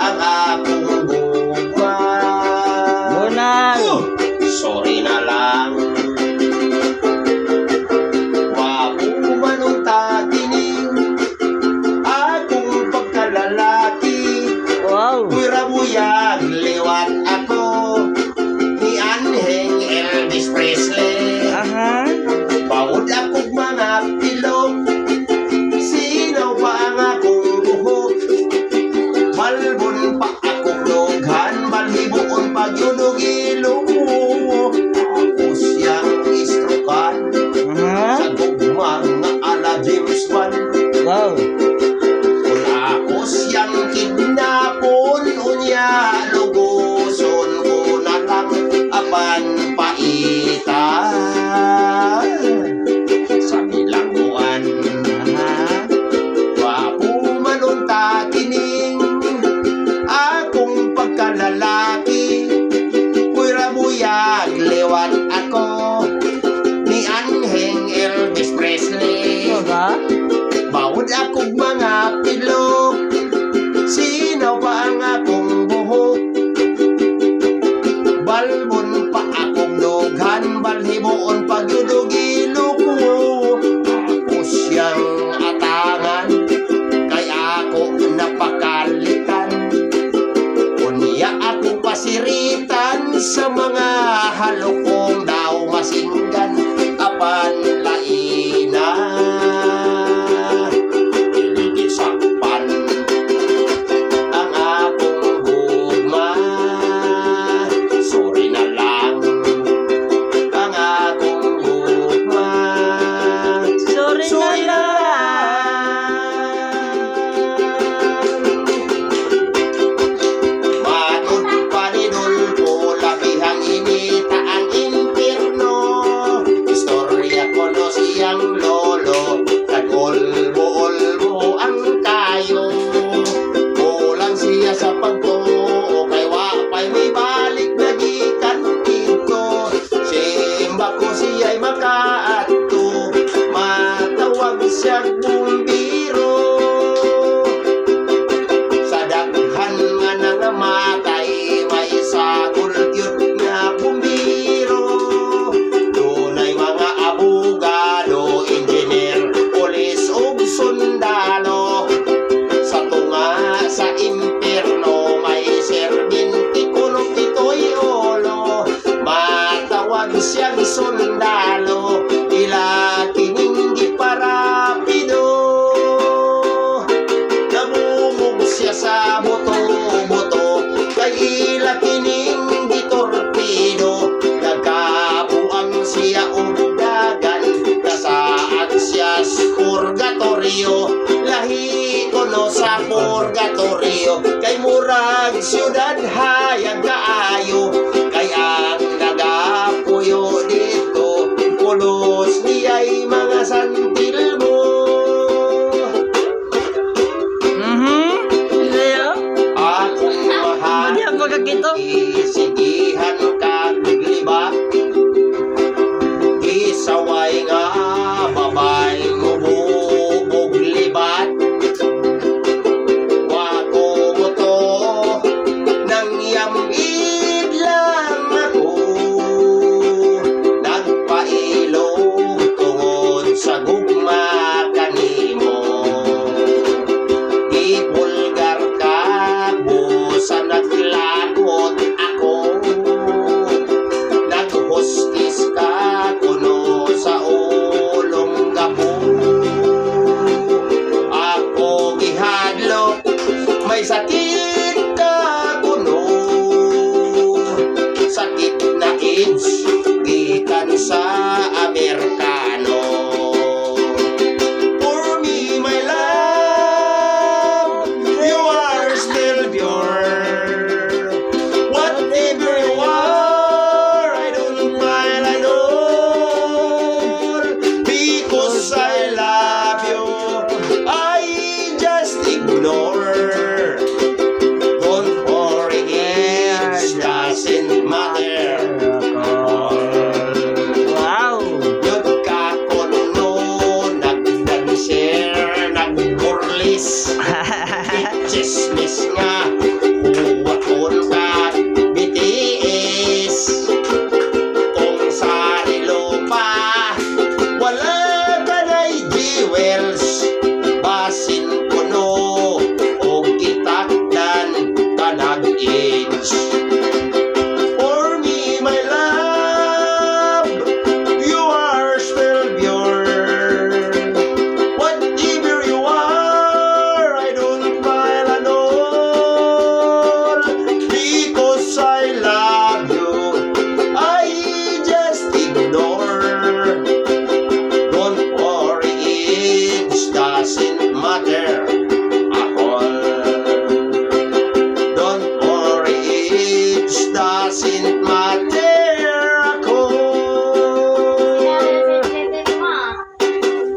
ang akong gugma. Bunang! Sorry na lang. Wapo manong tatining akong pagkalalaki. Wow! Kuya buyag liwat ako ni Anheng Elvis Presley. Aha! Bawod akong mga pilok, sinaw pa ang akong buhok. Malbon pa akong lughan, balhibuon pagyunog ilong mo. Ako siyang istrokan Aha! sa gugmang nga ala James Bond. Wow! Kung ako siyang kidnapon, unya luguson ko na lang apan paitan sa bilangguan. Aha! Wapo manong tatining akong pagkalalaki. Kuya buyag liwat ako ni Anheng Elvis Presley. Ito ba? Bawod akong mga pilok, sinaw pa ang akong buhok. Balbon pa akong lughan, balhiboon pagyudog ilok mo. Ako siyang atangan, kay ako napakalitan. Unya akong pasiritan sa mga halukong daw masinggan apan laina. Sakpan ang akong gugma. Sorry na lang ang akong gugma. Sorry na lang! Manod panidol ko, labihang inita ang impyerno. Istorya ko no siyang lolo, nag-olbo-olbo ang kayo. Kulang siya sa pagtuo, kay wapay may balik na gikan dito. Simba ko siya'y makaadto, matawag siyang bumbiro. Sa daghan nga nangamatay, may sagol yun nga bumbiro. Dunay mga abogado, engineer, pulis ug sundalo. Sa tunga sa impyerno may serbinti kuno pitoy olo. Matawag siyang sundalo, ila kininggi parapido. Nabumog siya sa buto-buto, kay ila kininggi torpedo. Nagkabuang siya og dagan, nasaad siya sa purgatorio. Lahi ko no sa purgatorio, kay murag siyudad hayag kaayo. Kay ang nagapuyo dito, pulos niya'y mga santil mo. Sa'yo? Akong mahal, Hindi ang pagkakito. isigihan kag liba. Isaway nga babay ngubog libat. Wako mo to nang yamid lang ako. Nagpailog tungod sa gugma kanimo. Ibulgar ka, busa naglakot ako. Naghostis ka kuno sa ulong gabo. Ako gihadlok, may sakit ka kuno. Sakit na AIDS, gikan sa Amerikano. For me, my love, you are still pure. Whatever you are, I don't mind at all. Because I love you, I just ignore doesn't matter.